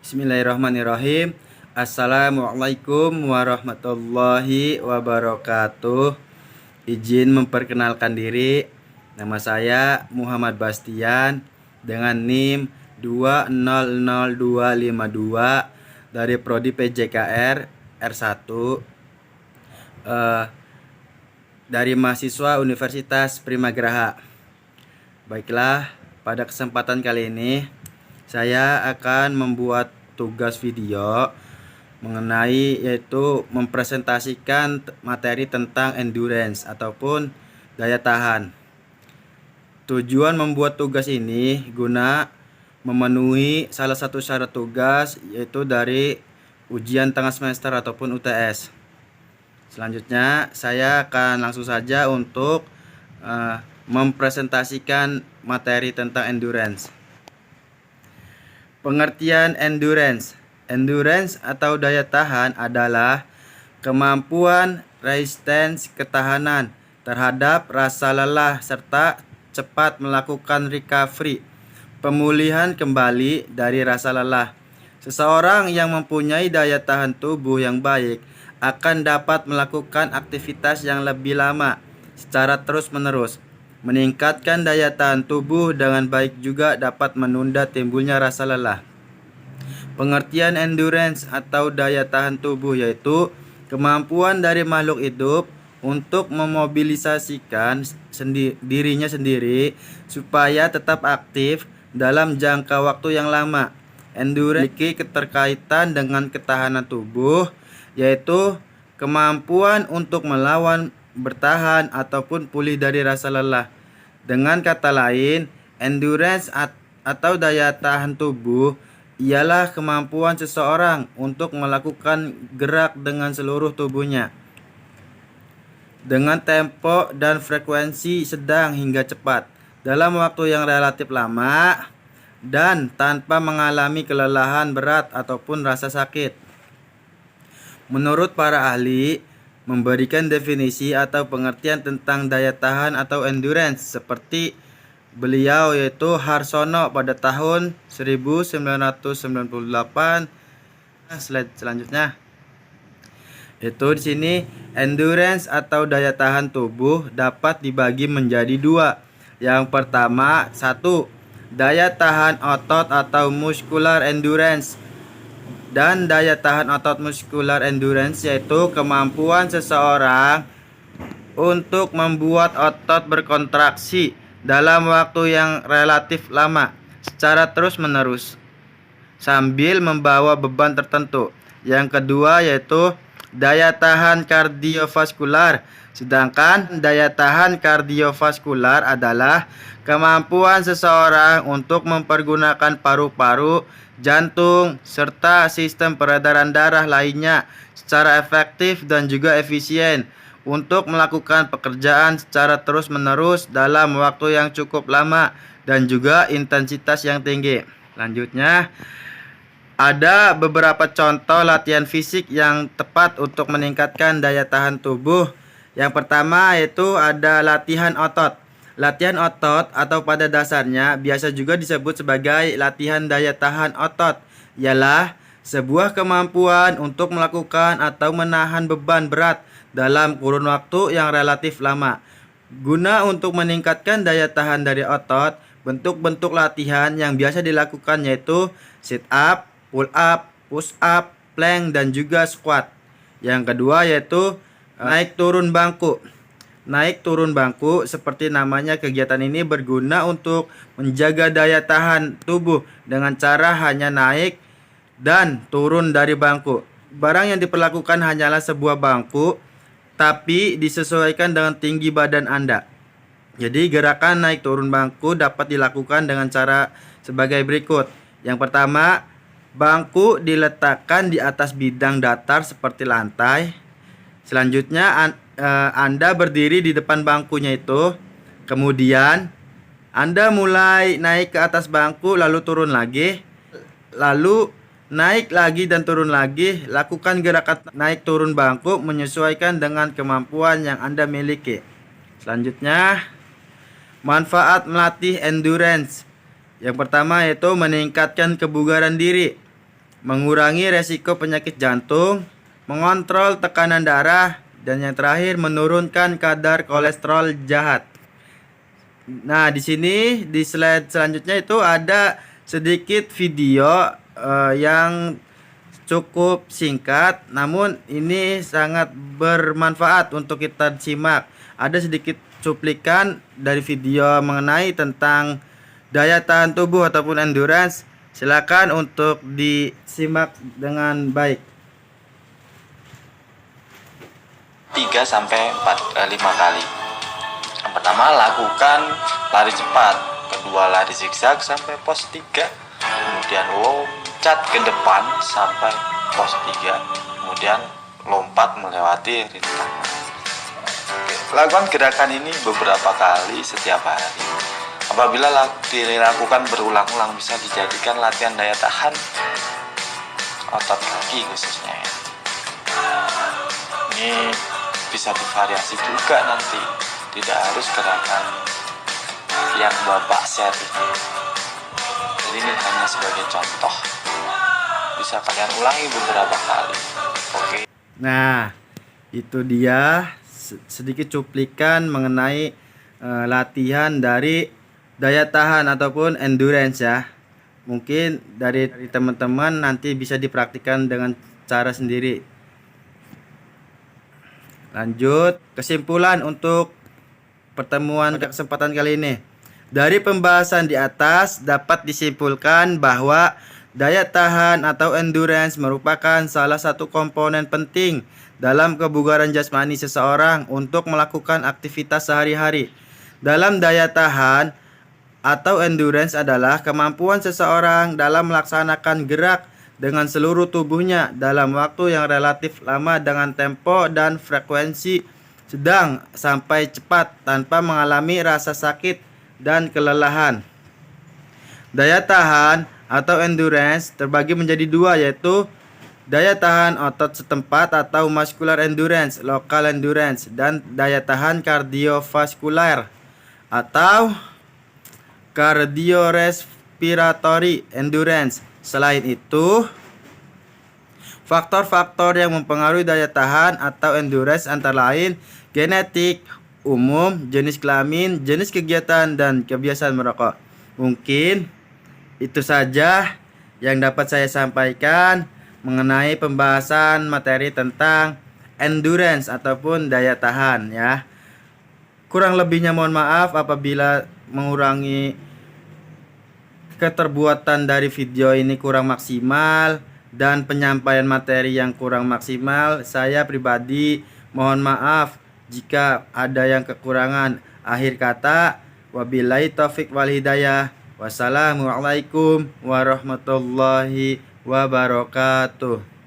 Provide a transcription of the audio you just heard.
Bismillahirrahmanirrahim. Assalamualaikum warahmatullahi wabarakatuh. Izin memperkenalkan diri. Nama saya Muhammad Bastian dengan NIM 2000252 dari Prodi PJKR R1 dari mahasiswa Universitas Primagraha. Baiklah, pada kesempatan kali ini saya akan membuat tugas video mengenai yaitu mempresentasikan materi tentang endurance ataupun daya tahan. Tujuan membuat tugas ini guna memenuhi salah satu syarat tugas yaitu dari ujian tengah semester ataupun UTS. Selanjutnya saya akan langsung saja untuk mempresentasikan materi tentang endurance. Pengertian endurance. Endurance atau daya tahan adalah kemampuan resistance ketahanan terhadap rasa lelah serta cepat melakukan recovery, pemulihan kembali dari rasa lelah. Seseorang yang mempunyai daya tahan tubuh yang baik akan dapat melakukan aktivitas yang lebih lama secara terus-menerus. Meningkatkan daya tahan tubuh dengan baik juga dapat menunda timbulnya rasa lelah. Pengertian endurance atau daya tahan tubuh yaitu kemampuan dari makhluk hidup untuk memobilisasikan dirinya sendiri supaya tetap aktif dalam jangka waktu yang lama. Endurance memiliki keterkaitan dengan ketahanan tubuh, yaitu kemampuan untuk melawan, bertahan ataupun pulih dari rasa lelah. Dengan kata lain, endurance atau daya tahan tubuh ialah kemampuan seseorang untuk melakukan gerak dengan seluruh tubuhnya dengan tempo dan frekuensi sedang hingga cepat dalam waktu yang relatif lama dan tanpa mengalami kelelahan berat ataupun rasa sakit. Menurut para ahli, memberikan definisi atau pengertian tentang daya tahan atau endurance seperti beliau yaitu Harsono pada tahun 1998. Slide selanjutnya. Itu di sini endurance atau daya tahan tubuh dapat dibagi menjadi dua. Yang pertama, satu, daya tahan otot atau muscular endurance. Dan daya tahan otot muscular endurance yaitu kemampuan seseorang untuk membuat otot berkontraksi dalam waktu yang relatif lama secara terus-menerus sambil membawa beban tertentu. Yang kedua yaitu daya tahan kardiovaskular. Sedangkan daya tahan kardiovaskular adalah kemampuan seseorang untuk mempergunakan paru-paru, jantung, serta sistem peredaran darah lainnya secara efektif dan juga efisien untuk melakukan pekerjaan secara terus-menerus dalam waktu yang cukup lama dan juga intensitas yang tinggi. Lanjutnya, ada beberapa contoh latihan fisik yang tepat untuk meningkatkan daya tahan tubuh. Yang pertama yaitu ada latihan otot. Latihan otot atau pada dasarnya biasa juga disebut sebagai latihan daya tahan otot ialah sebuah kemampuan untuk melakukan atau menahan beban berat dalam kurun waktu yang relatif lama. Guna untuk meningkatkan daya tahan dari otot, bentuk-bentuk latihan yang biasa dilakukan yaitu sit up, pull up, push up, plank, dan juga squat. Yang kedua yaitu naik turun bangku. Naik turun bangku seperti namanya kegiatan ini berguna untuk menjaga daya tahan tubuh dengan cara hanya naik dan turun dari bangku. Barang yang diperlakukan hanyalah sebuah bangku tapi disesuaikan dengan tinggi badan Anda. Jadi gerakan naik turun bangku dapat dilakukan dengan cara sebagai berikut. Yang pertama, bangku diletakkan di atas bidang datar seperti lantai. Selanjutnya Anda berdiri di depan bangkunya itu. Kemudian Anda mulai naik ke atas bangku lalu turun lagi. Lalu naik lagi dan turun lagi. Lakukan gerakan naik turun bangku menyesuaikan dengan kemampuan yang Anda miliki. Selanjutnya, manfaat melatih endurance. Yang pertama yaitu meningkatkan kebugaran diri. mengurangi resiko penyakit jantung, mengontrol tekanan darah, dan yang terakhir menurunkan kadar kolesterol jahat. Nah, di sini di slide selanjutnya itu ada sedikit video yang cukup singkat, namun ini sangat bermanfaat untuk kita simak. Ada sedikit cuplikan dari video mengenai tentang daya tahan tubuh ataupun endurance. Silakan untuk disimak dengan baik. 3-5 kali. Yang pertama, lakukan lari cepat. Kedua, lari zigzag sampai pos 3. Kemudian loncat ke depan sampai pos 3. Kemudian lompat melewati rintangan. Lakukan gerakan ini beberapa kali setiap hari. Apabila dilakukan berulang-ulang, bisa dijadikan latihan daya tahan otot kaki khususnya ya. Ini bisa divariasi juga nanti, tidak harus gerakan yang Bapak share ini. Jadi ini hanya sebagai contoh, bisa kalian ulangi beberapa kali. Oke. Nah, itu dia sedikit cuplikan mengenai latihan dari daya tahan ataupun endurance ya. Mungkin dari teman-teman nanti bisa dipraktikkan dengan cara sendiri. Lanjut, kesimpulan untuk pertemuan kesempatan kali ini. Dari pembahasan di atas dapat disimpulkan bahwa daya tahan atau endurance merupakan salah satu komponen penting dalam kebugaran jasmani seseorang untuk melakukan aktivitas sehari-hari. Dalam daya tahan atau endurance adalah kemampuan seseorang dalam melaksanakan gerak dengan seluruh tubuhnya dalam waktu yang relatif lama dengan tempo dan frekuensi sedang sampai cepat tanpa mengalami rasa sakit dan kelelahan. Daya tahan atau endurance terbagi menjadi dua, yaitu daya tahan otot setempat atau muscular endurance, local endurance, dan daya tahan kardiovaskular atau cardiorespiratory endurance. Selain itu, faktor-faktor yang mempengaruhi daya tahan atau endurance antara lain genetik, umur, jenis kelamin, jenis kegiatan, dan kebiasaan merokok. Mungkin itu saja yang dapat saya sampaikan mengenai pembahasan materi tentang endurance ataupun daya tahan ya. Kurang lebihnya mohon maaf apabila mengurangi keterbuatan dari video ini kurang maksimal dan penyampaian materi yang kurang maksimal. Saya pribadi mohon maaf jika ada yang kekurangan. Akhir kata, wabillahi taufik wal hidayah. Wassalamualaikum warahmatullahi wabarakatuh.